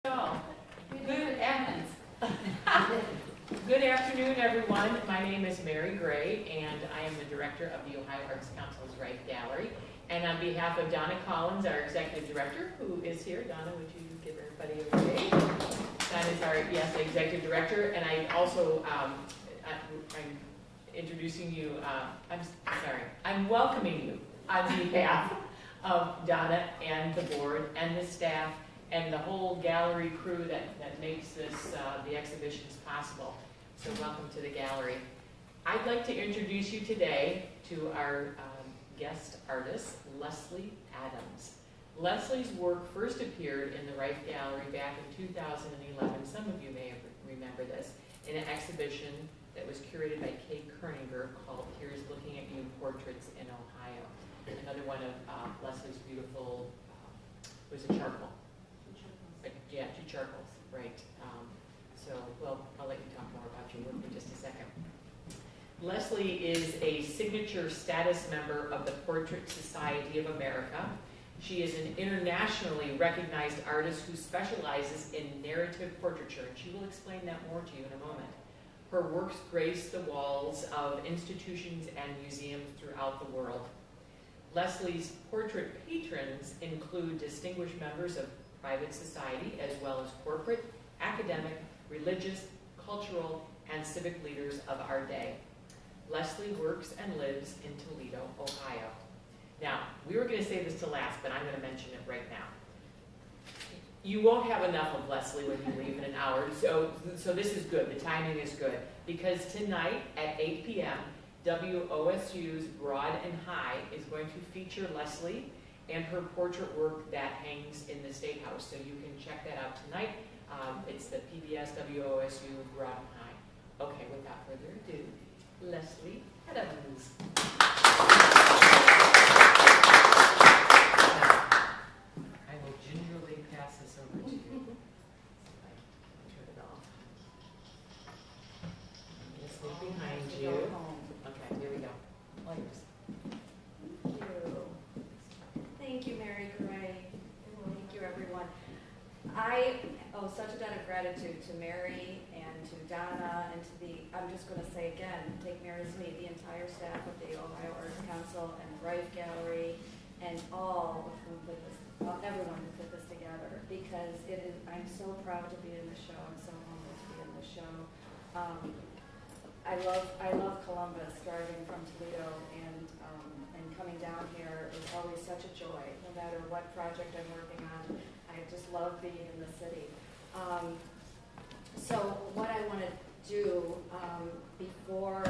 Good afternoon, everyone. My name is Mary Gray, and I am the director of the Ohio Arts Council's Rife Gallery. And on behalf of Donna Collins, our executive director, who is here, Donna, would you give everybody a wave? Donna is our, executive director, and I also, I'm introducing you, I'm welcoming you on behalf of Donna and the board and the staff and the whole gallery crew that makes this, the exhibitions possible. So welcome to the gallery. I'd like to introduce you today to our guest artist, Leslie Adams. Leslie's work first appeared in the Rife Gallery back in 2011. Some of you may remember this, in an exhibition that was curated by Kay Kerninger called Here's Looking at You, Portraits in Ohio. Another one of Leslie's beautiful, was it charcoal? Yeah, two charcoals, right. I'll let you talk more about your work in just a second. Leslie is a signature status member of the Portrait Society of America. She is an internationally recognized artist who specializes in narrative portraiture, and she will explain that more to you in a moment. Her works grace the walls of institutions and museums throughout the world. Leslie's portrait patrons include distinguished members of private society, as well as corporate, academic, religious, cultural, and civic leaders of our day. Leslie works and lives in Toledo, Ohio. Now, we were going to say this to last, but I'm going to mention it right now. You won't have enough of Leslie when you leave in an hour, so this is good. The timing is good, because tonight at 8 p.m., WOSU's Broad and High is going to feature Leslie and her portrait work that hangs in the State House. So you can check that out tonight. It's the PBS WOSU Broad and High. Okay, without further ado, Leslie Adams. I will gingerly pass this over to you. Turn it off. Just look behind you. Okay, here we go. All yours. Thank you, Mary Gray. Thank you, everyone. I owe such a debt of gratitude to Mary and to Donna and to I'm just going to say again, take Mary's lead, the entire staff of the Ohio Arts Council and Rife Gallery and all of whom everyone who put this together, because I'm so proud to be in the show. I'm so humbled to be in the show. I love Columbus, driving from Toledo, and coming down here is always such a joy. No matter what project I'm working on, I just love being in the city. So what I want to do before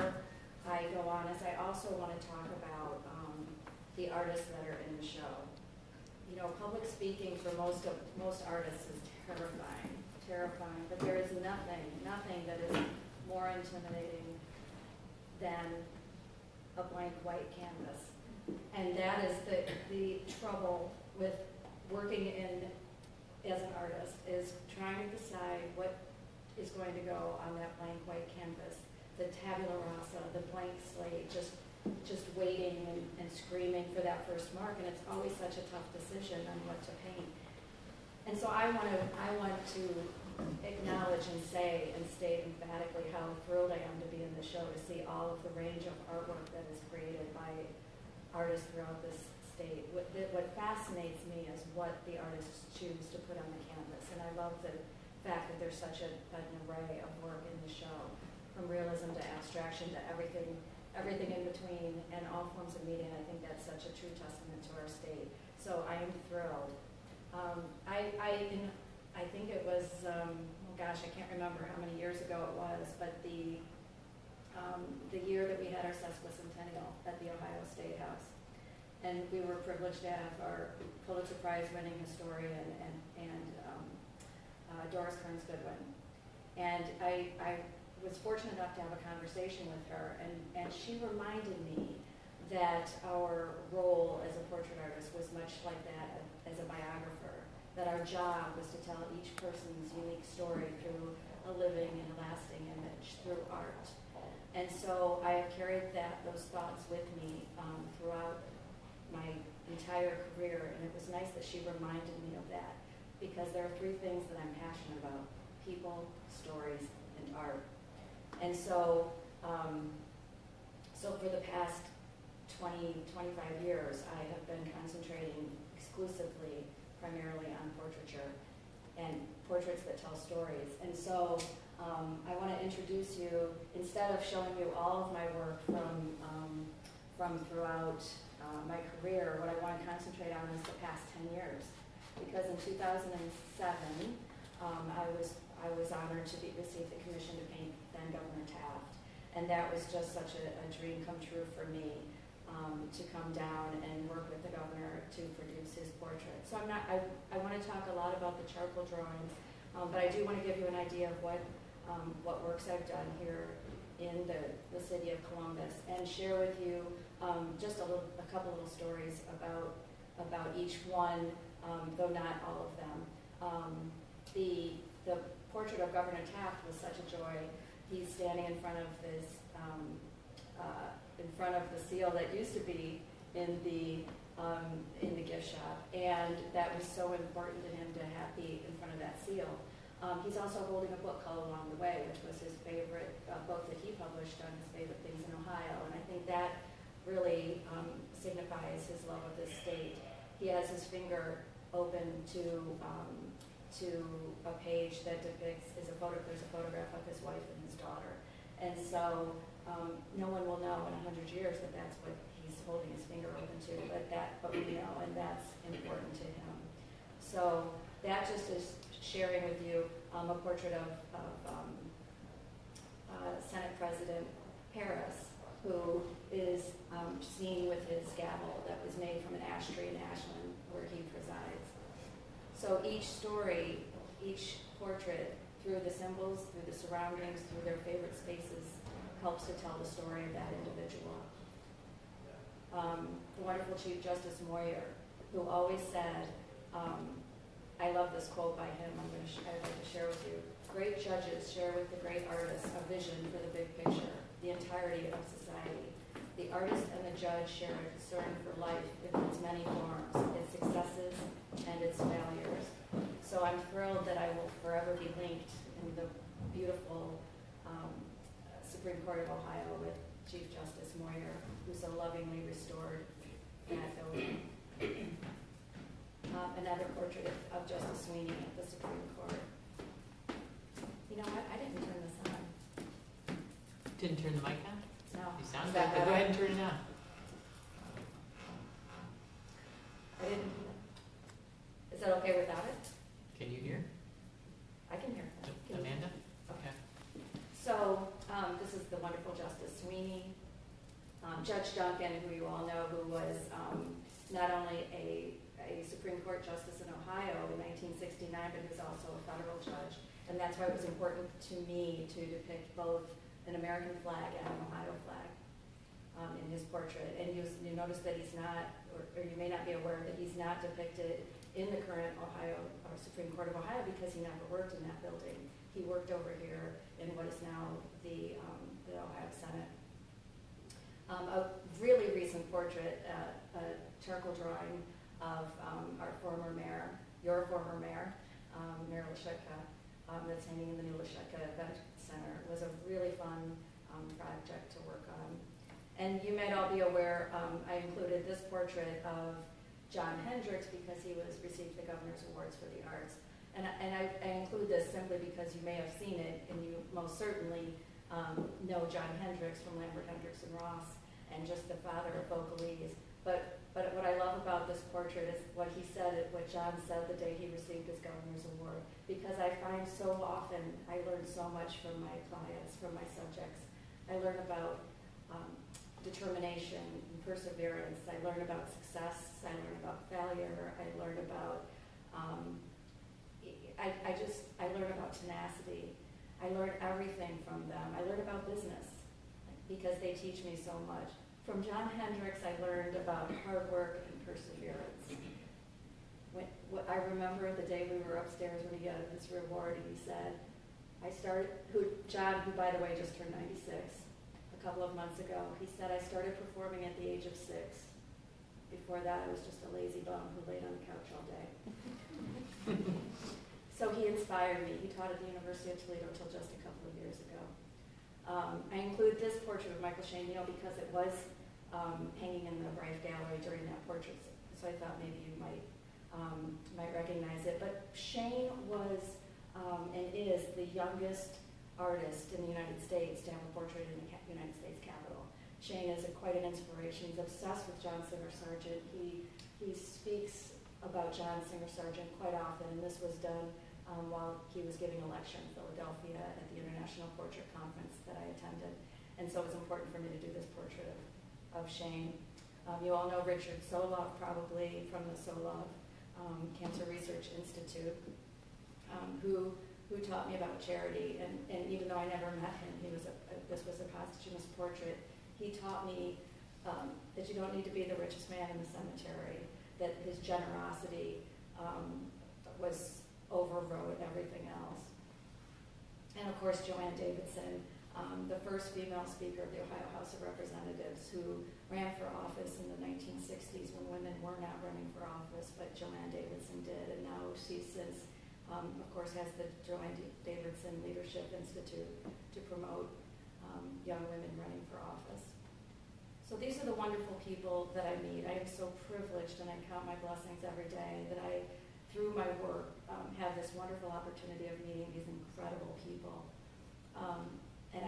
I go on is I also want to talk about the artists that are in the show. You know, public speaking for most artists is terrifying, but there is nothing that is more intimidating than a blank white canvas. And that is the trouble with working as an artist, is trying to decide what is going to go on that blank white canvas, the tabula rasa, the blank slate, just waiting and screaming for that first mark, and it's always such a tough decision on what to paint. And so I want to acknowledge and say and state emphatically how thrilled I am to be in the show, to see all of the range of artwork that is created by artists throughout this state. What fascinates me is what the artists choose to put on the canvas, and I love the fact that there's such an array of work in the show, from realism to abstraction to everything in between, and all forms of media. And I think that's such a true testament to our state. So I am thrilled. I think it was, I can't remember how many years ago it was, but the year that we had our sesquicentennial at the Ohio State House. And we were privileged to have our Pulitzer Prize winning historian and Doris Kearns Goodwin. And I was fortunate enough to have a conversation with her, and she reminded me that our role as a portrait artist was much like that as a biographer, that our job was to tell each person's unique story through a living and lasting image, through art. And so I have carried those thoughts with me throughout my entire career, and it was nice that she reminded me of that. because there are three things that I'm passionate about: people, stories, and art. And so, so for the past 20, 25 years, I have been concentrating exclusively, primarily on portraiture and portraits that tell stories. And so I want to introduce you, instead of showing you all of my work from throughout my career, what I want to concentrate on is the past 10 years. Because in 2007, I was honored to receive the commission to paint then Governor Taft. And that was just such a dream come true for me, to come down and work with the governor to produce his portrait. So I want to talk a lot about the charcoal drawings, but I do want to give you an idea of what works I've done here in the city of Columbus, and share with you just a couple little stories about each one, though not all of them. The portrait of Governor Taft was such a joy. He's standing in front of this, in front of the seal that used to be in the gift shop, and that was so important to him to be in front of that seal. He's also holding a book called Along the Way, which was his favorite book that he published on his favorite things in Ohio, and I think that really signifies his love of this state. He has his finger open to a page that depicts, there's a photograph of his wife and his daughter. And so no one will know in 100 years that that's what he's holding his finger open to, but we know, and that's important to him. So that just is sharing with you a portrait of Senate President Harris, who is seen with his gavel that was made from an ash tree in Ashland, where he presides. So each story, each portrait, through the symbols, through the surroundings, through their favorite spaces, helps to tell the story of that individual. The wonderful Chief Justice Moyer, who always said, I love this quote by him, I'd like to share with you. Great judges share with the great artists a vision for the big picture, the entirety of society. The artist and the judge share a concern for life in its many forms, its successes and its failures. So I'm thrilled that I will forever be linked in the beautiful Supreme Court of Ohio with Chief Justice Moyer, who so lovingly restored that building. Another portrait of Justice Sweeney at the Supreme Court. You know what? I didn't turn this on. Didn't turn the mic on? No. You sound Is good, that but go better? ahead and turn it on. I didn't. Is that okay without it? Can you hear? I can hear it. Can you- Amanda? Okay. So this is the wonderful Justice Sweeney. Judge Duncan, who you all know, who was not only a Supreme Court justice in Ohio in 1969, but he was also a federal judge. And that's why it was important to me to depict both an American flag and an Ohio flag in his portrait. And you notice that he's not, or you may not be aware that he's not depicted in the current Ohio, or Supreme Court of Ohio, because he never worked in that building. He worked over here in what is now the Ohio Senate. A really recent portrait, a charcoal drawing of our former mayor, your former mayor, Mayor Lasheka, that's hanging in the new Lasheka Event Center. It was a really fun project to work on. And you might all be aware, I included this portrait of John Hendricks because he received the Governor's Awards for the Arts. And I include this simply because you may have seen it, and you most certainly know John Hendricks from Lambert Hendricks and Ross, and just the father of vocalese. But what I love about this portrait is what John said the day he received his Governor's Award. Because I find so often, I learn so much from my clients, from my subjects. I learn about determination and perseverance. I learn about success. I learn about failure. I learn about, I learn about tenacity. I learn everything from them. I learn about business because they teach me so much. From John Hendricks, I learned about hard work and perseverance. I remember the day we were upstairs when he got this reward, and he said, John, who by the way just turned 96 a couple of months ago, he said, I started performing at the age of 6. Before that, I was just a lazy bum who laid on the couch all day. So he inspired me. He taught at the University of Toledo until just a couple of years ago. I include this portrait of Michael Shane, because it was hanging in the Rife Gallery during that portrait, so I thought maybe you might recognize it. But Shane was and is the youngest artist in the United States to have a portrait in the United States Capitol. Shane is quite an inspiration. He's obsessed with John Singer Sargent. He speaks about John Singer Sargent quite often, and this was done while he was giving a lecture in Philadelphia at the International Portrait Conference that I attended. And so it was important for me to do this portrait of Shane. You all know Richard Solove, probably from the Solove Cancer Research Institute, who taught me about charity. And even though I never met him, this was a posthumous portrait. He taught me that you don't need to be the richest man in the cemetery, that his generosity overrode everything else. And of course, Joanne Davidson, the first female speaker of the Ohio House of Representatives, who ran for office in the 1960s when women were not running for office, but Joanne Davidson did. And now she since, of course, has the Joanne Davidson Leadership Institute to promote young women running for office. So these are the wonderful people that I meet. I am so privileged, and I count my blessings every day that I, through my work, have this wonderful opportunity of meeting these incredible people. And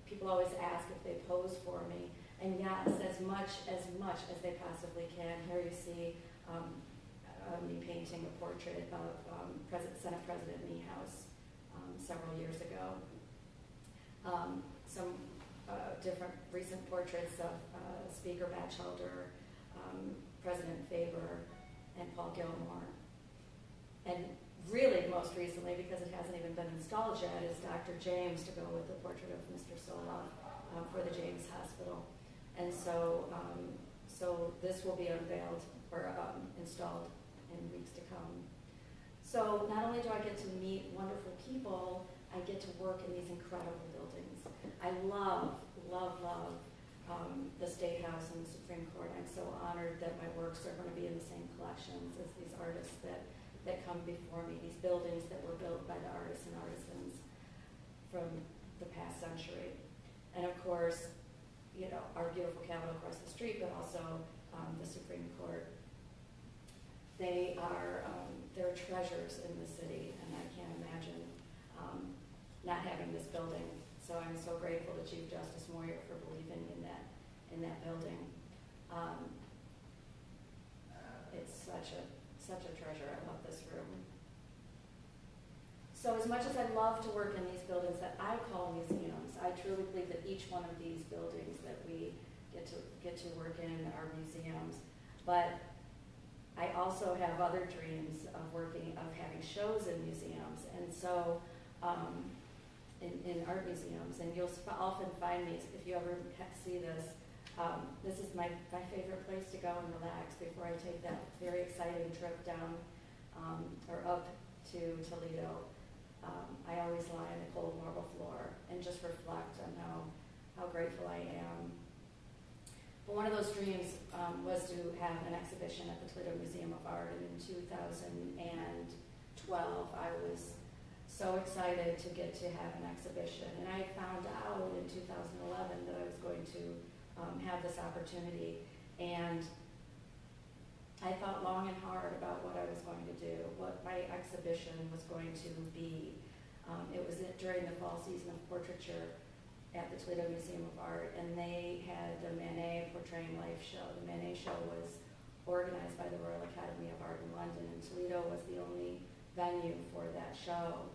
people always ask if they pose for me, and yes, as much as they possibly can. Here you see me painting a portrait of Senate President Niehaus several years ago. Some different recent portraits of Speaker Batchelder, President Faber, and Paul Gilmore. And really, most recently, because it hasn't even been installed yet, is Dr. James to go with the portrait of Mr. Solove for the James Hospital. And so this will be unveiled or installed in weeks to come. So not only do I get to meet wonderful people, I get to work in these incredible buildings. I love the State House and the Supreme Court. I'm so honored that my works are going to be in the same collections as these artists that come before me, these buildings that were built by the artists and artisans from the past century. And of course, our beautiful Capitol across the street, but also the Supreme Court. They're treasures in the city, and I can't imagine not having this building. So I'm so grateful to Chief Justice Moyer for believing in that building. It's such a treasure. I love this room. So as much as I love to work in these buildings that I call museums, I truly believe that each one of these buildings that we get to work in are museums. But I also have other dreams of having shows in museums, and so in art museums. And you'll often find me, if you ever see this, this is my favorite place to go and relax before I take that very exciting trip down or up to Toledo. I always lie on the cold marble floor and just reflect on how grateful I am. But one of those dreams was to have an exhibition at the Toledo Museum of Art, and in 2012 I was so excited to get to have an exhibition. And I found out in 2011 that I was going to have this opportunity, and I thought long and hard about what I was going to do, what my exhibition was going to be. It was during the fall season of portraiture at the Toledo Museum of Art, and they had the Manet Portraying Life show. The Manet show was organized by the Royal Academy of Art in London, and Toledo was the only venue for that show.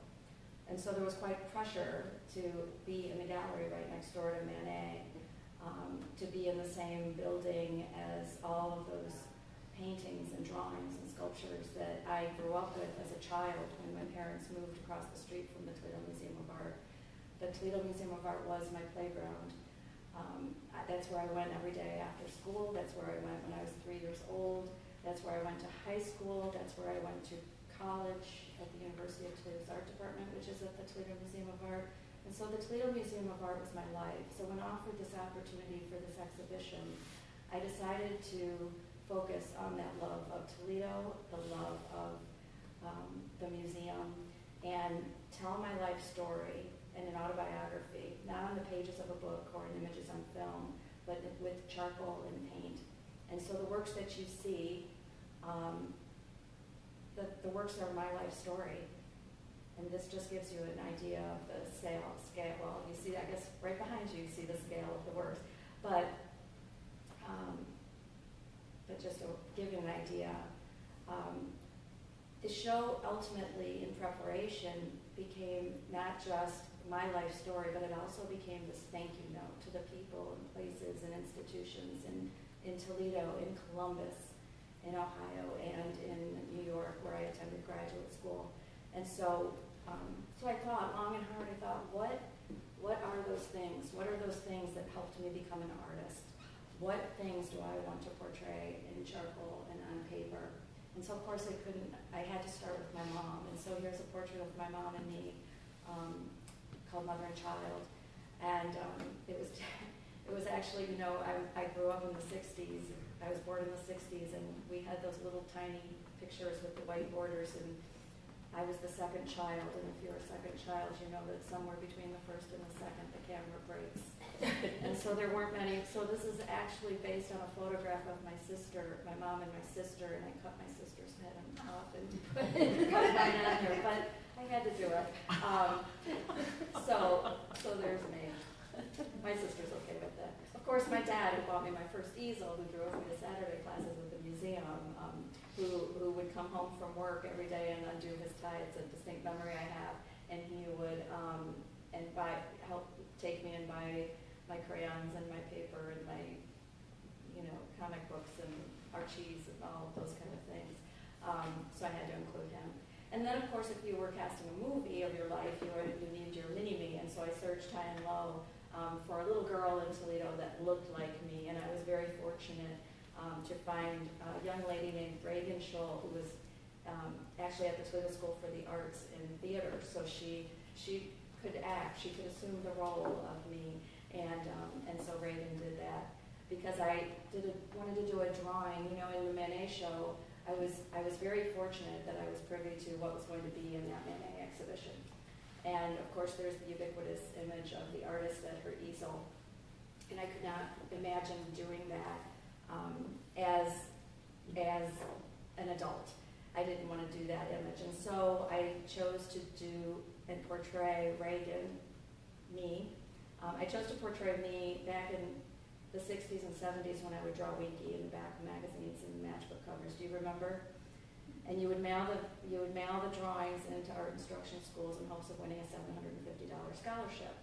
And so there was quite pressure to be in the gallery right next door to Manet, to be in the same building as all of those paintings and drawings and sculptures that I grew up with as a child when my parents moved across the street from the Toledo Museum of Art. The Toledo Museum of Art was my playground. That's where I went every day after school. That's where I went when I was 3 years old. That's where I went to high school. That's where I went to college at the University of Toledo's Art Department, which is at the Toledo Museum of Art. And so the Toledo Museum of Art was my life. So when offered this opportunity for this exhibition, I decided to focus on that love of Toledo, the love of the museum and tell my life story in an autobiography, not on the pages of a book or in images on film, but with charcoal and paint. And so the works that you see, the works are my life story. And this just gives you an idea of the scale. Well, you see, I guess right behind you, you see the scale of the works. But just to give you an idea, the show ultimately, in preparation, became not just my life story, but it also became this thank you note to the people and places and institutions in Toledo, in Columbus, in Ohio, and in New York, where I attended graduate school. And so, so I thought long and hard. I thought, what are those things? What are those things that helped me become an artist? What things do I want to portray in charcoal and on paper? And so, of course, I had to start with my mom. And so here's a portrait of my mom and me, called Mother and Child. And it was actually, I grew up in the 60s. I was born in the 60s, and we had those little tiny pictures with the white borders, and I was the second child, and if you're a second child, you know that somewhere between the first and the second, the camera breaks. And so there weren't many. So this is actually based on a photograph of my sister, my mom and my sister, and I cut my sister's head off and put mine on here, but I had to do it. So there's me. My sister's okay with that. Of course, my dad, who bought me my first easel, who drove me to Saturday classes at the museum, who would come home from work every day and undo his tie. It's a distinct memory I have. And he would help take me and buy my crayons and my paper and my, comic books and Archies and all those kind of things. So I had to include him. And then, of course, if you were casting a movie of your life, you needed your mini-me. And so I searched high and low for a little girl in Toledo that looked like me. And I was very fortunate to find a young lady named Reagan Scholl, who was actually at the Toledo School for the Arts in theater. So she could act. She could assume the role of me. And so Reagan did that. Because I wanted to do a drawing, in the Manet show, I was very fortunate that I was privy to what was going to be in that Manet exhibition. And of course there's the ubiquitous image of the artist at her easel. And I could not imagine doing that as an adult. I didn't want to do that image. And so I chose to do and portray Reagan, me. I chose to portray me back in the 60s and 70s when I would draw Winky in the back of magazines and matchbook covers. Do you remember? And you would mail the drawings into art instruction schools in hopes of winning a $750 scholarship.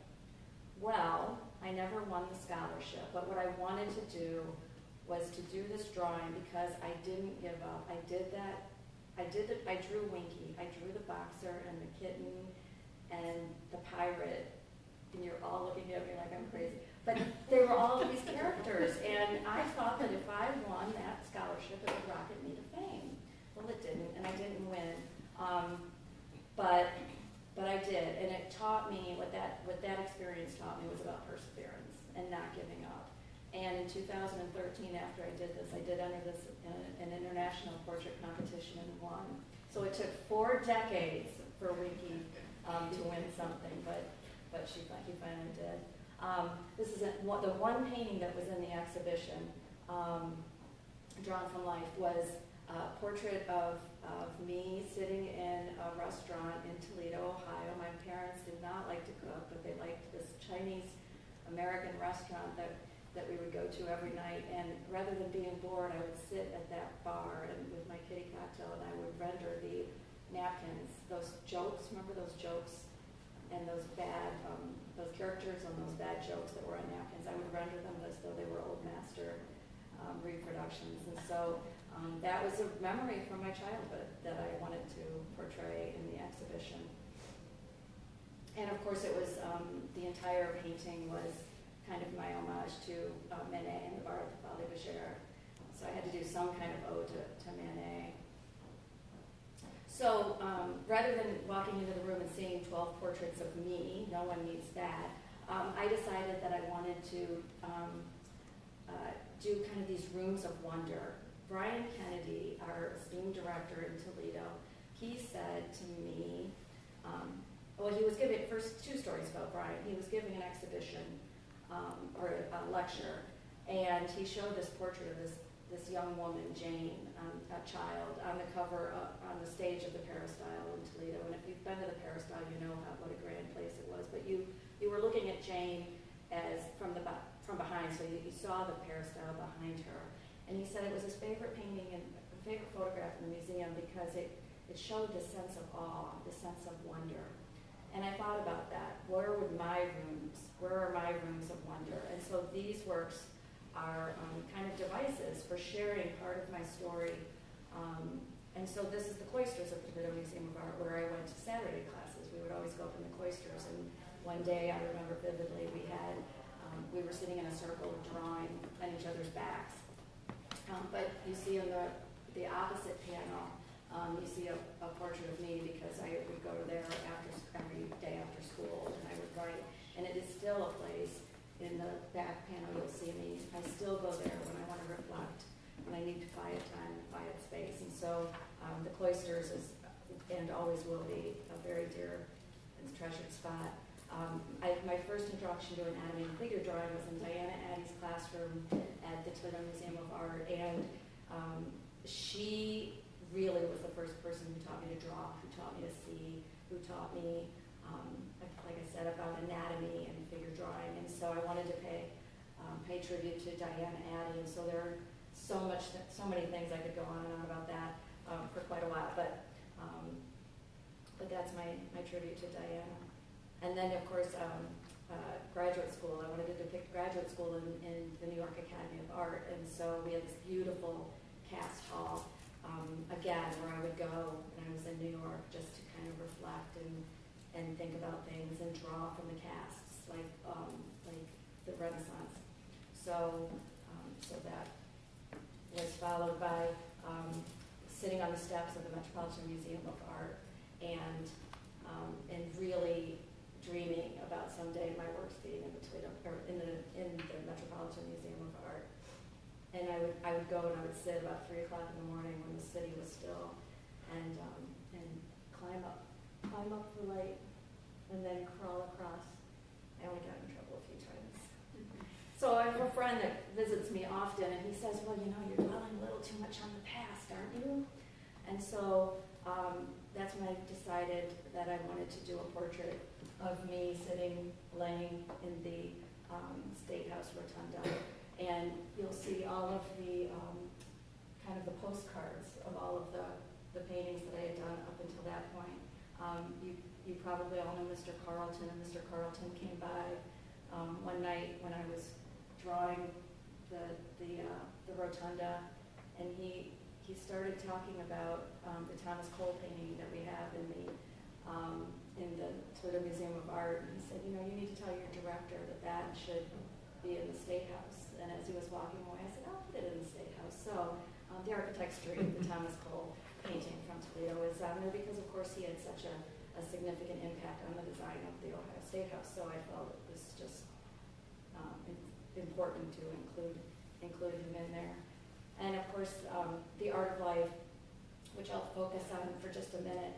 Well, I never won the scholarship, but what I wanted to do was to do this drawing because I didn't give up. I drew Winky. I drew the boxer and the kitten and the pirate, and you're all looking at me like I'm crazy. But they were all of these characters, and I thought that if I won that scholarship, it would rocket me to fame. Well, it didn't, and I didn't win. But I did, and it taught me, what that experience taught me was about perseverance and not giving up. And in 2013, after I did this, I did enter this an international portrait competition and won. So it took 4 decades for Winky to win something, but he finally did. This is the one painting that was in the exhibition, drawn from life, was a portrait of me sitting in a restaurant in Toledo, Ohio. My parents did not like to cook, but they liked this Chinese-American restaurant that we would go to every night. And rather than being bored, I would sit at that bar and with my kitty cocktail, and I would render the napkins, those jokes. Remember those jokes? And those characters and those bad jokes that were on napkins, I would render them as though they were old master reproductions. And so that was a memory from my childhood that I wanted to portray in the exhibition. And of course it was, the entire painting was kind of my homage to Manet and the Bar of the Folies Bergère. So I had to do some kind of ode to Manet. So rather than walking into the room and seeing 12 portraits of me, no one needs that, I decided that I wanted to do kind of these rooms of wonder. Brian Kennedy, our esteemed director in Toledo, he said to me, well, he was giving, first 2 stories about Brian. He was giving an exhibition or a lecture, and he showed this portrait of this young woman, Jane, a child, on the cover, on the stage of the Peristyle in Toledo. And if you've been to the Peristyle, you know what a grand place it was. But you were looking at Jane as from behind, so you saw the Peristyle behind her. And he said it was his favorite painting and favorite photograph in the museum because it showed this sense of awe, this sense of wonder. And I thought about that. Where are my rooms of wonder? And so these works are kind of devices for sharing part of my story. And so this is the cloisters of the Toledo Museum of Art, where I went to Saturday classes. We would always go up in the cloisters, and one day I remember vividly we were sitting in a circle drawing on each other's backs. But you see in the opposite panel, you see a portrait of me because I would go there every day after school, and I would write. And it is still a place. In the back panel, you'll see me. I still go there when I want to reflect, when I need quiet time and quiet space. And so the cloisters is, and always will be, a very dear and treasured spot. My first introduction to anatomy and figure drawing was in Diana Addy's classroom at the Toledo Museum of Art, and she really was the first person who taught me to draw, who taught me to see, who taught me, like I said, about anatomy and figure drawing. And so I wanted to pay tribute to Diana Addy, and so there are so many things I could go on and on about that for quite a while, but that's my tribute to Diana. And then, of course, graduate school. I wanted to depict graduate school in the New York Academy of Art, and so we had this beautiful cast hall, again, where I would go when I was in New York just to kind of reflect and think about things and draw from the casts, like the Renaissance. So that was followed by sitting on the steps of the Metropolitan Museum of Art and really dreaming about someday my works being in the Toledo, or in the Metropolitan Museum of Art. And I would go and I would sit about 3 o'clock in the morning when the city was still, and climb up the light, and then crawl across. I only got in trouble a few times. So I have a friend that visits me often, and he says, well, you're dwelling a little too much on the past, aren't you? And so that's when I decided that I wanted to do a portrait of me laying in the State House Rotunda. And you'll see all of the kind of the postcards of all of the paintings that I had done up until that point. You probably all know Mr. Carlton, and Mr. Carlton came by one night when I was drawing the rotunda, and he started talking about the Thomas Cole painting that we have in the Toledo Museum of Art. And he said, you need to tell your director that should be in the State House. And as he was walking away, I said, I'll put it in the State House. So the architect's dream, the Thomas Cole painting from Toledo, is there because, of course, he had such a significant impact on the design of the Ohio State House. So I felt it was just important to include him in there. And of course, the Art of Life, which I'll focus on for just a minute.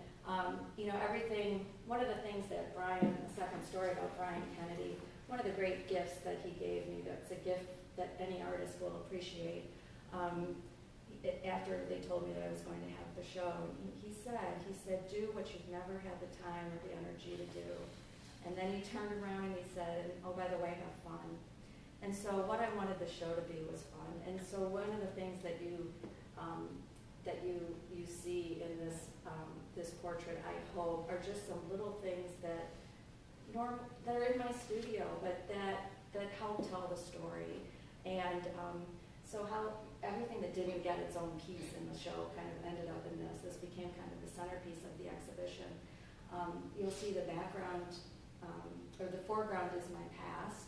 Everything. One of the things that the second story about Brian Kennedy, one of the great gifts that he gave me, that's a gift that any artist will appreciate. After they told me that I was going to have the show, he said, do what you've never had the time or the energy to do. And then he turned around and he said, oh, by the way, have fun. And so what I wanted the show to be was fun. And so one of the things that you see in this portrait, I hope, are just some little things that are in my studio, but that help tell the story. And so how everything that didn't get its own piece in the show kind of ended up in this. This became kind of the centerpiece of the exhibition. You'll see the background, or the foreground is my past,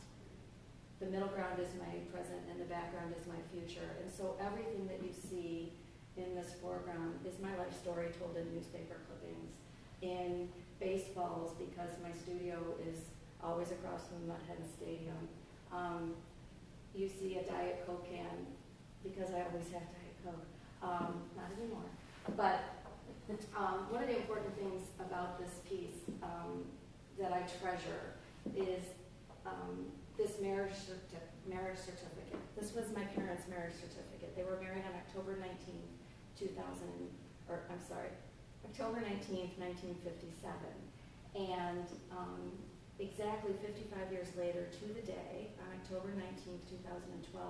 the middle ground is my present, and the background is my future. And so everything that you see in this foreground is my life story told in newspaper clippings, in baseballs, because my studio is always across from the Mudhead Stadium. You see a Diet Coke can, because I always have Diet Coke. Not anymore. But One of the important things about this piece that I treasure is this marriage certificate. This was my parents' marriage certificate. They were married on October 19th, 1957. And exactly 55 years later to the day, on October 19th, 2012,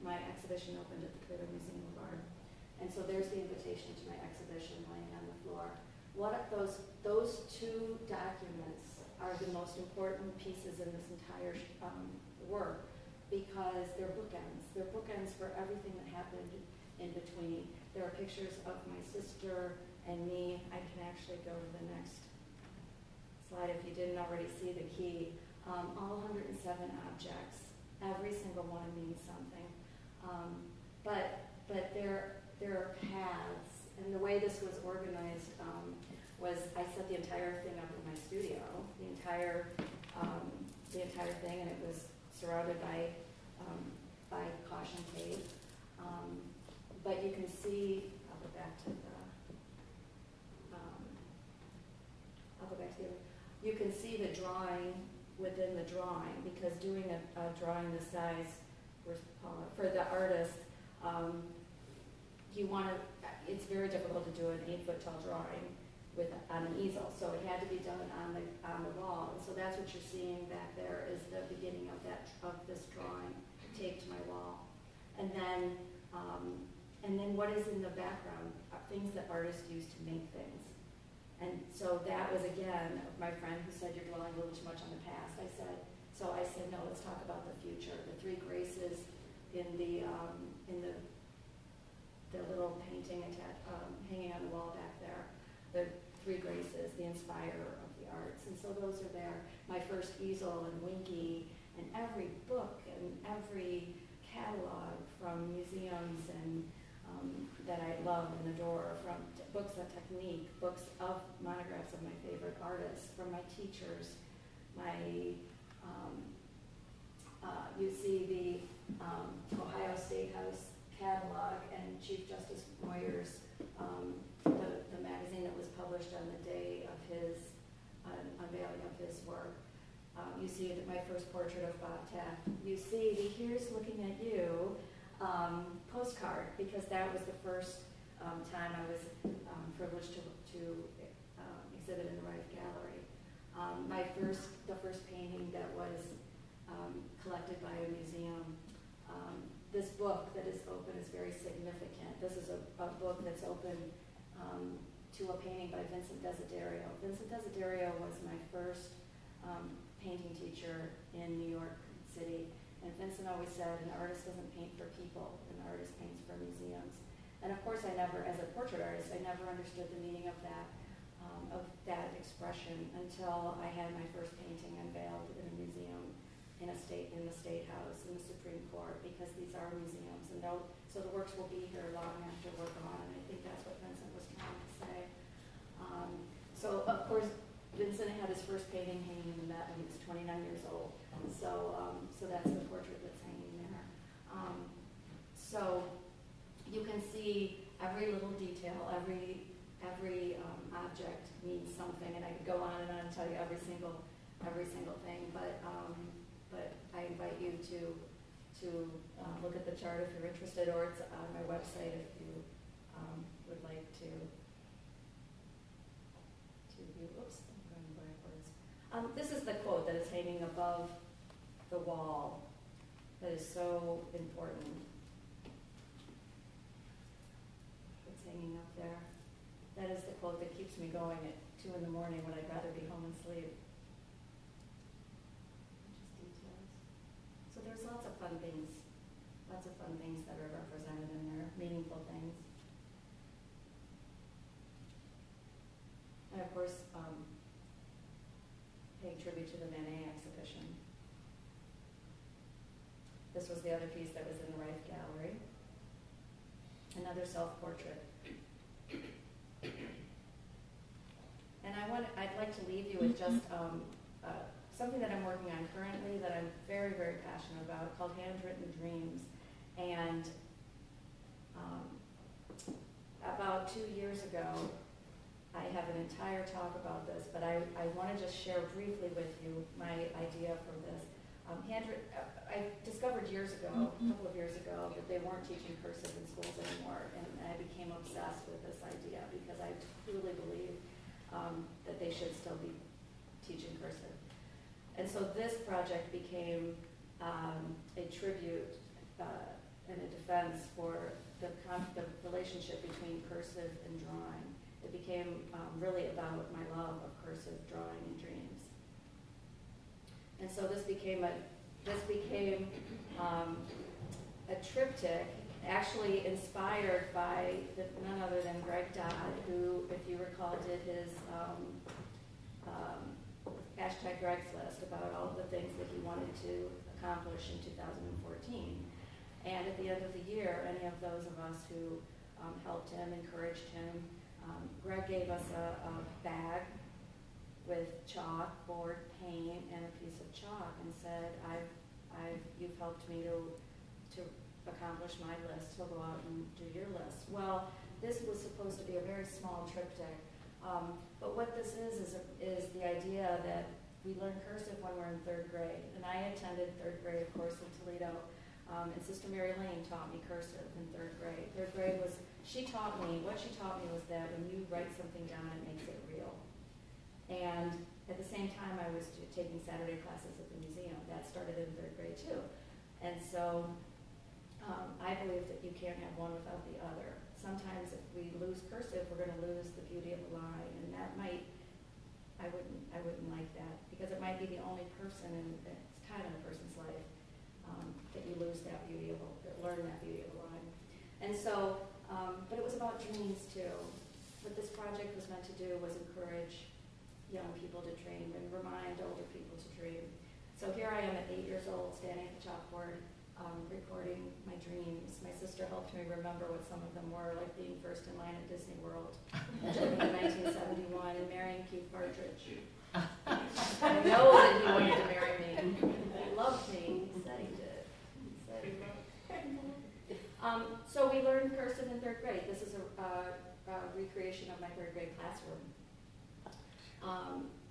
my exhibition opened at the Cleveland Museum of Art. And so there's the invitation to my exhibition laying on the floor. Those two documents are the most important pieces in this entire work because they're bookends. They're bookends for everything that happened in between. There are pictures of my sister and me. I can actually go to the next slide if you didn't already see the key. All 107 objects. Every single one means something. But there are paths, and the way this was organized was I set the entire thing up in my studio, the entire thing, and it was surrounded by caution tape. But you can see, I'll go back to the, you can see the drawing within the drawing, because doing a drawing this size for the artist, it's very difficult to do an 8-foot tall drawing on an easel, so it had to be done on the wall. And so that's what you're seeing back there is the beginning of this drawing taped to my wall. And then what is in the background are things that artists use to make things. And so that was, again, my friend who said you're dwelling a little too much on the past. I said, no, let's talk about the future. The three graces in the little painting hanging on the wall back there. The three graces, the inspirer of the arts. And so those are there. My first easel and Winky, and every book and every catalog from museums and that I love and adore, from books on technique, books of monographs of my favorite artists, from my teachers, you see the Ohio State House catalog and Chief Justice Moyer's, the magazine that was published on the day of his unveiling of his work. You see my first portrait of Bob Taft. You see the Here's Looking at You postcard, because that was the first time I was privileged to exhibit in the Rife Gallery. The first painting that was collected by a museum. This book that is open is very significant. This is a book that's open to a painting by Vincent Desiderio. Vincent Desiderio was my first painting teacher in New York City. And Vincent always said, an artist doesn't paint for people, an artist paints for museums. And of course, as a portrait artist, I never understood the meaning of that expression until I had my first painting unveiled in a museum in the State House, in the Supreme Court, because these are museums, and so the works will be here long after we're gone, and I think that's what Vincent was trying to say. So of course, Vincent had his first painting hanging in the Met when he was 29 years old. So that's the portrait that's hanging there. So you can see every little detail, every object means something, and I could go on and tell you every single thing. But I invite you to look at the chart if you're interested, or it's on my website if you would like to view. Oops, I'm going backwards. This is the quote that is hanging above the wall that is so important. It's hanging up there. That is the quote that keeps me going at 2 in the morning when I'd rather be home and sleep. Just details. So there's lots of fun things that are represented in there, meaningful things. And of course, paying tribute to the Manet exhibition. This was the other piece that was in the Rife Gallery. Another self-portrait. And I'd like to leave you with just something that I'm working on currently that I'm very, very passionate about, called Handwritten Dreams. And about 2 years ago, I have an entire talk about this, but I want to just share briefly with you my idea for this. I discovered years ago, a couple of years ago, that they weren't teaching cursive in schools anymore, and I became obsessed with this idea because I truly believe that they should still be teaching cursive. And so this project became a tribute and a defense for the relationship between cursive and drawing. It became really about my love of cursive drawing and dreams. And so this became a triptych, actually inspired by none other than Greg Dodd, who, if you recall, did his hashtag Greg's List about all of the things that he wanted to accomplish in 2014. And at the end of the year, any of those of us who helped him, encouraged him, Greg gave us a bag with chalk, board, paint, and a piece of chalk, and said, you've helped me to accomplish my list, so go out and do your list. Well, this was supposed to be a very small triptych, but what this is the idea that we learn cursive when we're in third grade, and I attended third grade, of course, in Toledo, and Sister Mary Lane taught me cursive in third grade. Third grade was, what she taught me was that when you write something down, it makes it real. And at the same time, I was taking Saturday classes at the museum. That started in third grade too. And so I believe that you can't have one without the other. Sometimes if we lose cursive, we're going to lose the beauty of the line, and that might, I wouldn't like that, because it might be the only person in it's kind of a person's life that you lose that beauty of learn that beauty of the line. And so, but it was about dreams too. What this project was meant to do was encourage young people to dream and remind older people to dream. So here I am at 8 years old, standing at the chalkboard, recording my dreams. My sister helped me remember what some of them were, like being first in line at Disney World in 1971 and marrying Keith Partridge. I know that he wanted to marry me. He loved me. He said he did. He said he loved me. So we learned cursive in third grade. This is a recreation of my third grade classroom.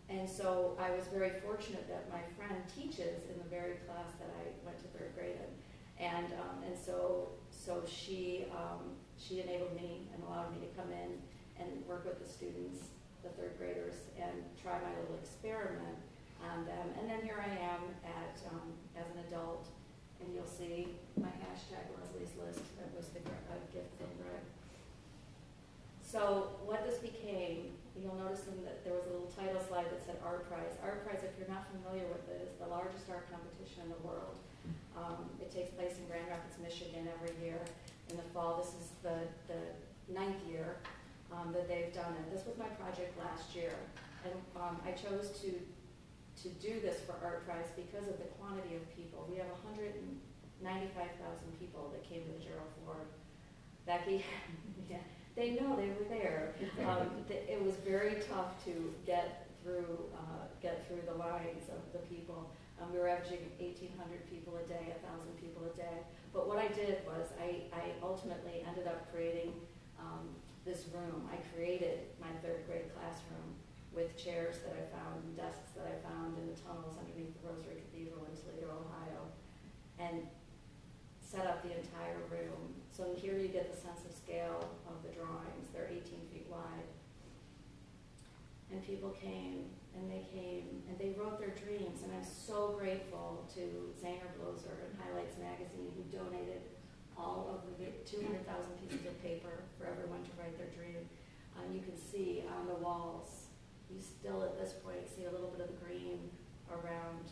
And so I was very fortunate that my friend teaches in the very class that I went to third grade in. And so she enabled me and allowed me to come in and work with the students, the third graders, and try my little experiment on them. And then here I am as an adult, and you'll see my hashtag Leslie's List. That was the gift from Greg. So what this became, you'll notice that there was a little title slide that said Art Prize. Art Prize, if you're not familiar with it, is the largest art competition in the world. It takes place in Grand Rapids, Michigan every year in the fall. This is the 9th year that they've done it. This was my project last year, and I chose to do this for Art Prize because of the quantity of people. We have 195,000 people that came to the Gerald Ford. Becky, yeah. They know, they were there. It was very tough to get through the lines of the people. We were averaging 1,800 people a day, 1,000 people a day. But what I did was I ultimately ended up creating this room. I created my third grade classroom with chairs that I found and desks that I found in the tunnels underneath the Rosary Cathedral in Toledo, Ohio, and set up the entire room. So here you get the sense of scale of the drawings. They're 18 feet wide. And people came, and they wrote their dreams. And I'm so grateful to Zaner Bloser and Highlights Magazine, who donated all of the 200,000 pieces of paper for everyone to write their dream. You can see on the walls, you still at this point see a little bit of the green around.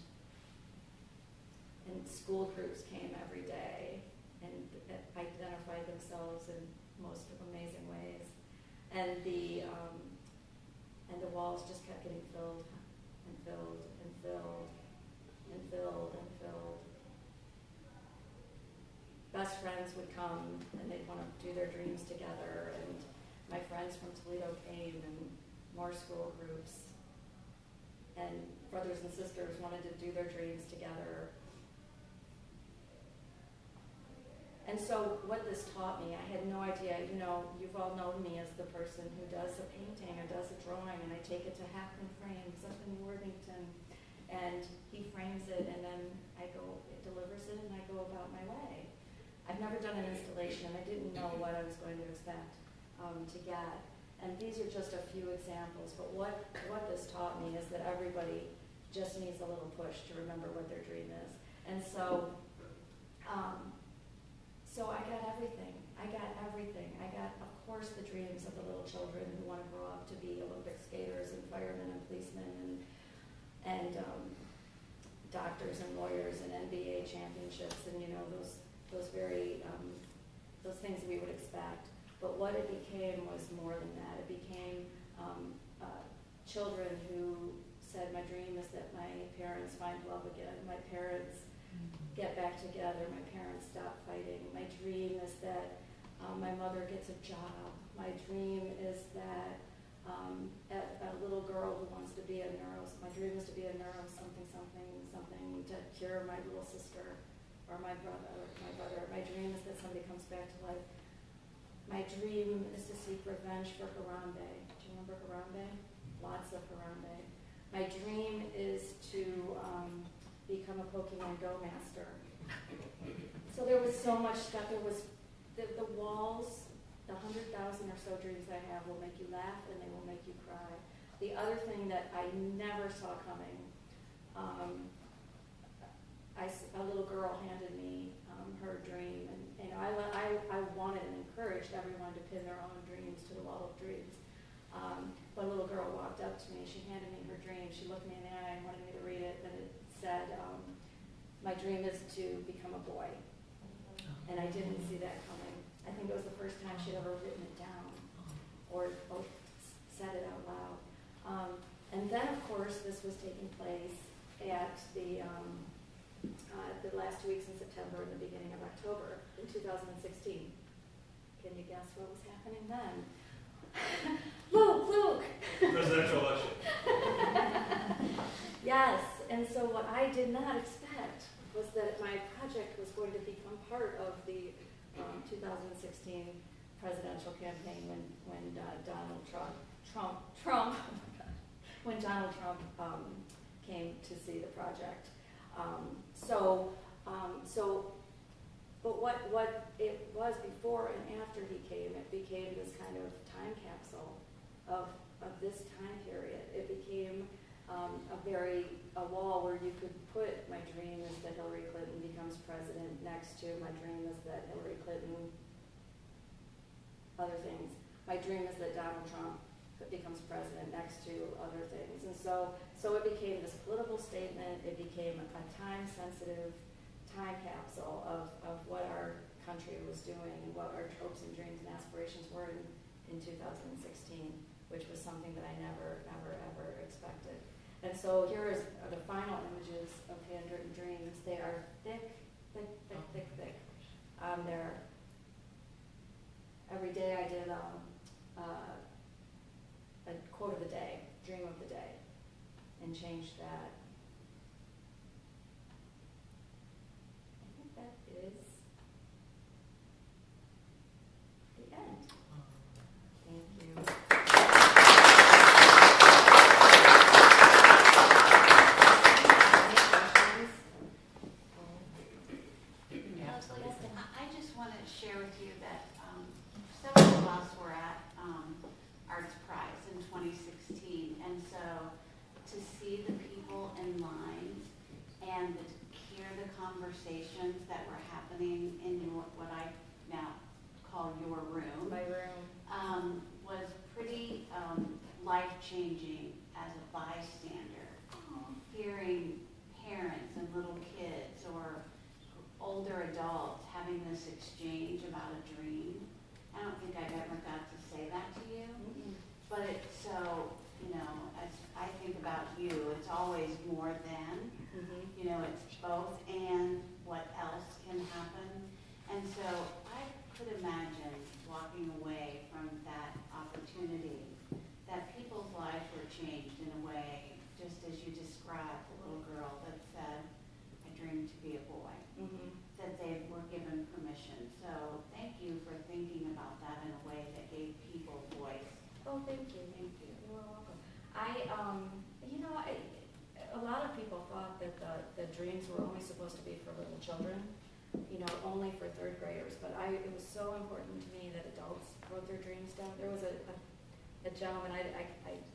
And school groups came every day and identified themselves in most amazing ways. And the walls just kept getting filled and filled and filled and filled and filled. Best friends would come and they'd want to do their dreams together, and my friends from Toledo came, and more school groups, and brothers and sisters wanted to do their dreams together. And so what this taught me, I had no idea, you know, you've all known me as the person who does a painting or does a drawing, and I take it to Hackman Frames up in Worthington, and he frames it, and then I go, it delivers it, and I go about my way. I've never done an installation, and I didn't know what I was going to expect to get. And these are just a few examples, but what this taught me is that everybody just needs a little push to remember what their dream is. And so, so I got everything. I got, of course, the dreams of the little children who want to grow up to be Olympic skaters and firemen and policemen and doctors and lawyers and NBA championships and, you know, those very, those things we would expect. But what it became was more than that. It became children who said, my dream is that my parents find love again. My parents get back together. My parents stop fighting. My dream is that my mother gets a job. My dream is that a little girl who wants to be a my dream is to be a something to cure my little sister or my brother. My dream is that somebody comes back to life. My dream is to seek revenge for Harambe. Do you remember Harambe? Lots of Harambe. My dream is to become a Pokemon Go master. So there was so much stuff. There was the walls, the 100,000 or so dreams I have will make you laugh and they will make you cry. The other thing that I never saw coming, a little girl handed me her dream, and I wanted and encouraged everyone to pin their own dreams to the wall of dreams. But a little girl walked up to me, she handed me her dream, she looked me in the eye and wanted me to read it, and it said, my dream is to become a boy. And I didn't see that coming. I think it was the first time she'd ever written it down or said it out loud. And then, of course, this was taking place at the last 2 weeks in September and the beginning of October in 2016. Can you guess what was happening then? Luke! Presidential election. Yes, and so what I did not expect was that my project was going to become part of the 2016 presidential campaign when Donald Trump came to see the project. But what it was before and after he came, it became this kind of time capsule of this time period. It became a wall where you could put, my dream is that Hillary Clinton becomes president, next to my dream is that Hillary Clinton, other things. My dream is that Donald Trump becomes president, next to other things. And so it became this political statement. It became a time-sensitive time capsule of what our country was doing and what our hopes and dreams and aspirations were in 2016, which was something that I never, ever expected. And so here are the final images of Handwritten Dreams. They are thick on there. Every day I did a quote of the day, dream of the day, and changed that. I think that is the end. Thank you. Leslie, I just want to share with you that several of us were at Arts Prize in 2016, and so to see the people in line and hear the conversations that were happening in what I now call your room, My room. was pretty life-changing as a bystander. Hearing parents and little kids or older adults having this exchange about a dream. I don't think I've ever got to say that to you, but it's so, as I think about you, it's always more than, it's both and what else can happen. And so I could imagine walking away from that opportunity, that people's lives were changed in a way, just as you described the little girl that said, I dreamed to be a boy. That they were given permission. So thank you for thinking about that in a way that gave people voice. Oh, thank you. Thank you. You're welcome. A lot of people thought that the dreams were only supposed to be for little children, only for third graders. But it was so important to me that adults wrote their dreams down. There was a gentleman, I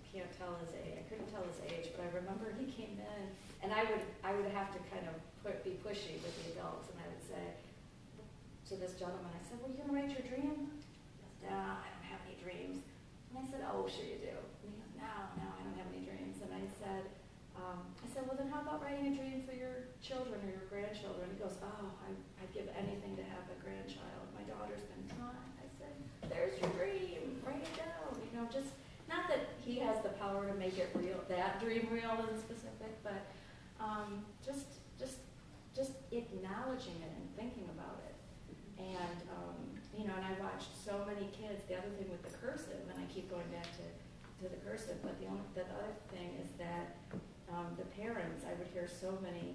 can't tell his age, I couldn't tell his age, but I remember he came in, and I would have to kind of be pushy with the adults, and I would say to this gentleman, I said, well, you gonna write your dream? He goes, no, I don't have any dreams. And I said, oh, sure you do. And he goes, no, I don't have any dreams. And I said, well, then how about writing a dream for your children or your grandchildren? He goes, oh, I'd give anything to have a grandchild. My daughter's been trying. I said, there's your dream. Write it down. Just not that he has the power to make it real, that dream real and specific, but just acknowledging it and thinking about it. And and I watched so many kids. The other thing with the cursive, and I keep going back to the cursive, but the other thing is that the parents, I would hear so many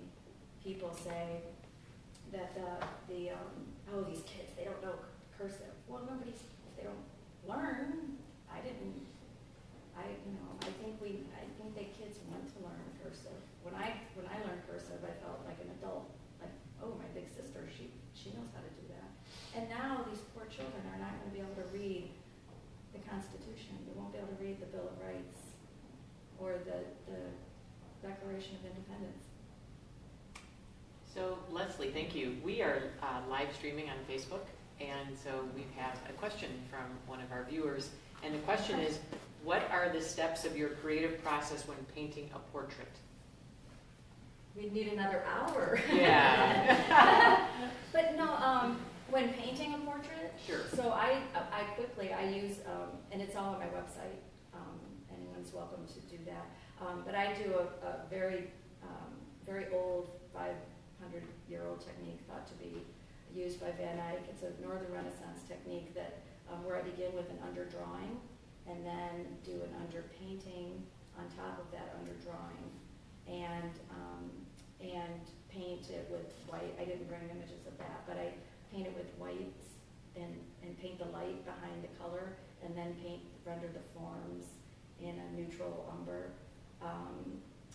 people say that these kids, they don't know cursive. Well, they don't learn. I think that kids want to learn cursive. When I learned cursive, I felt like an adult. Like, oh, my big sister, she knows how to do that. And now these poor children are not going to be able to read the Constitution. They won't be able to read the Bill of Rights or the Declaration of Independence. So Leslie, thank you. We are live streaming on Facebook, and so we have a question from one of our viewers. And the question is, what are the steps of your creative process when painting a portrait? We'd need another hour. Yeah. But no, when painting a portrait, Sure. so I use, and it's all on my website. Anyone's welcome to do that. But I do a very old 500-year-old technique thought to be used by Van Eyck. It's a Northern Renaissance technique that where I begin with an underdrawing and then do an underpainting on top of that underdrawing, and paint it with white. I didn't bring images of that, but I paint it with whites and paint the light behind the color, and then render the forms in a neutral umber.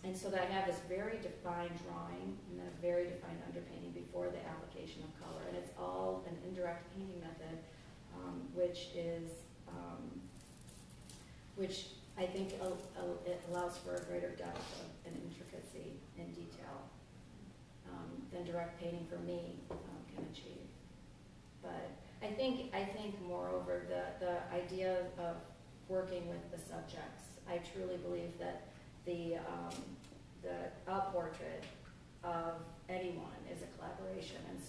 And so that I have this very defined drawing and then a very defined underpainting before the application of color. And it's all an indirect painting method, which I think it allows for a greater depth and intricacy and detail than direct painting for me can achieve. But I think moreover, the idea of working with the subjects, I truly believe that a portrait of anyone is a collaboration. And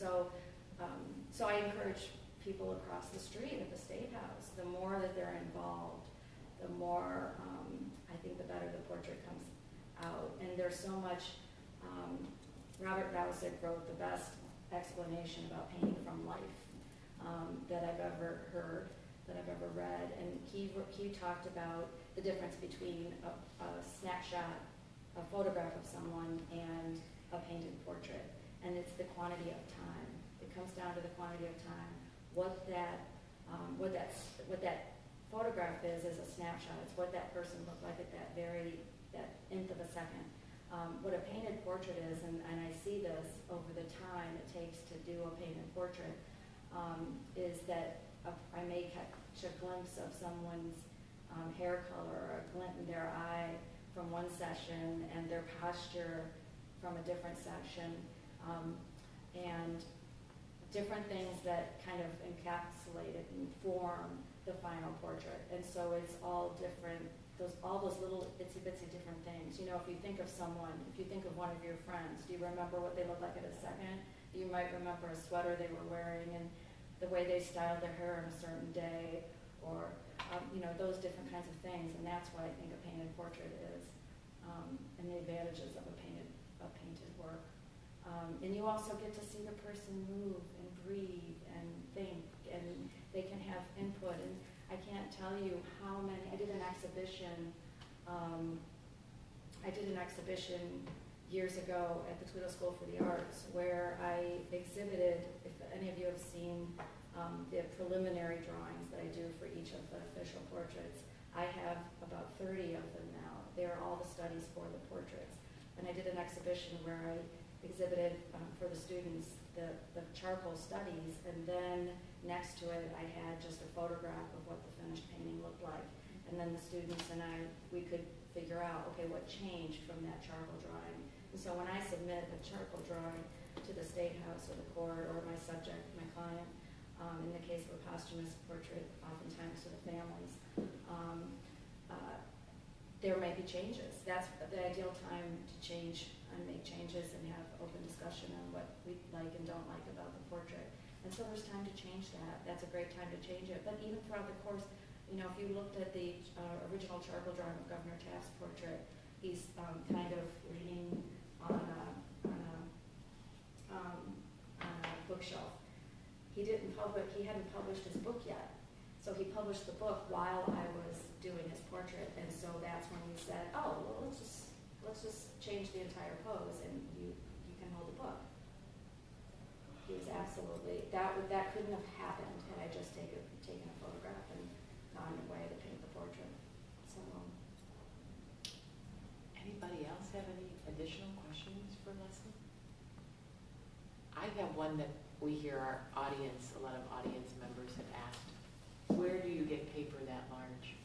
so I encourage people across the street at the State House, the more that they're involved, the more, I think the better the portrait comes out. And there's so much, Robert Nozick wrote the best explanation about painting from life that I've ever heard, that I've ever read. And he talked about the difference between a snapshot, a photograph of someone, and a painted portrait. And it's the quantity of time. It comes down to the quantity of time. What that photograph is a snapshot. It's what that person looked like at that nth of a second. What a painted portrait is, and I see this over the time it takes to do a painted portrait, is that I may catch a glimpse of someone's hair color, or a glint in their eye from one session, and their posture from a different section, and different things that kind of encapsulate it and form the final portrait. And so it's all different, all those little itsy bitsy different things. If you think of someone, if you think of one of your friends, do you remember what they looked like at a second? You might remember a sweater they were wearing and the way they styled their hair on a certain day, or those different kinds of things. And that's what I think a painted portrait is, and the advantages of a painted work. And you also get to see the person move and breathe and think, and they can have input. And I can't tell you how many. I did an exhibition years ago at the Toledo School for the Arts, where I exhibited, if any of you have seen the preliminary drawings that I do for each of the official portraits. I have about 30 of them now. They are all the studies for the portraits. And I did an exhibition where I exhibited for the students the charcoal studies, and then next to it I had just a photograph of what the finished painting looked like. And then the students and we could figure out, okay, what changed from that charcoal drawing. And so when I submit a charcoal drawing to the State House or the court or my subject, my client, in the case of a posthumous portrait, oftentimes to the families, there may be changes. That's the ideal time to change and make changes and have open discussion on what we like and don't like about the portrait. And so there's time to change that. That's a great time to change it. But even throughout the course, you know, if you looked at the original charcoal drawing of Governor Taft's portrait, he's kind of leaning on a bookshelf. He hadn't published his book yet. So he published the book while I was doing his portrait, and so that's when we said, oh, well, let's just change the entire pose, and you can hold the book. He was absolutely, that couldn't have happened had I just taken a photograph and gone away to paint the portrait. So, Anybody else have any additional questions for Leslie? I have one that we hear a lot of audience members have asked. Where do you get paper that large?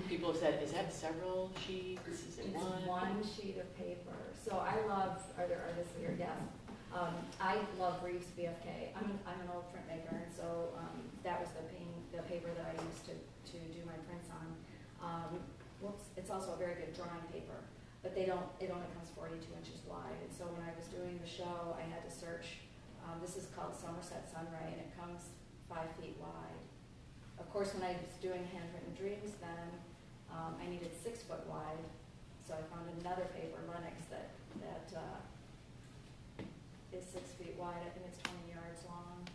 People have said, is that several sheets? Is it it's one? one sheet of paper. So I love, are there artists here? Yes. I love Reeves BFK. I'm an old printmaker, and so that was the paper that I used to do my prints on. It's also a very good drawing paper, but it only comes 42 inches wide. And so when I was doing the show, I had to search. This is called Somerset Sunray, and it comes 5 feet wide. Of course, when I was doing Handwritten Dreams, then I needed 6 foot wide. So I found another paper, Lennox, that is 6 feet wide. I think it's 20 yards long.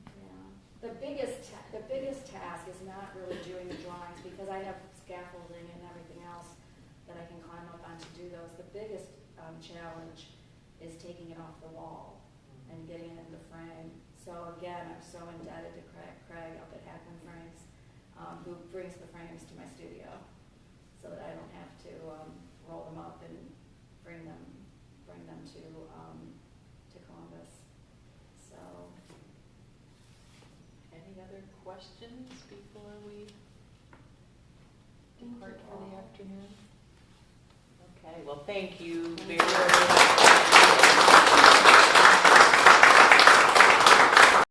Yeah. The biggest task is not really doing the drawings, because I have scaffolding and everything else that I can climb up on to do those. The biggest challenge is taking it off the wall and getting it in the frame. So again, I'm so indebted to Craig up at Hackman Frames, who brings the frames to my studio, so that I don't have to roll them up and bring them to Columbus. So, Any other questions before we depart for the afternoon? Okay, well, thank you very much.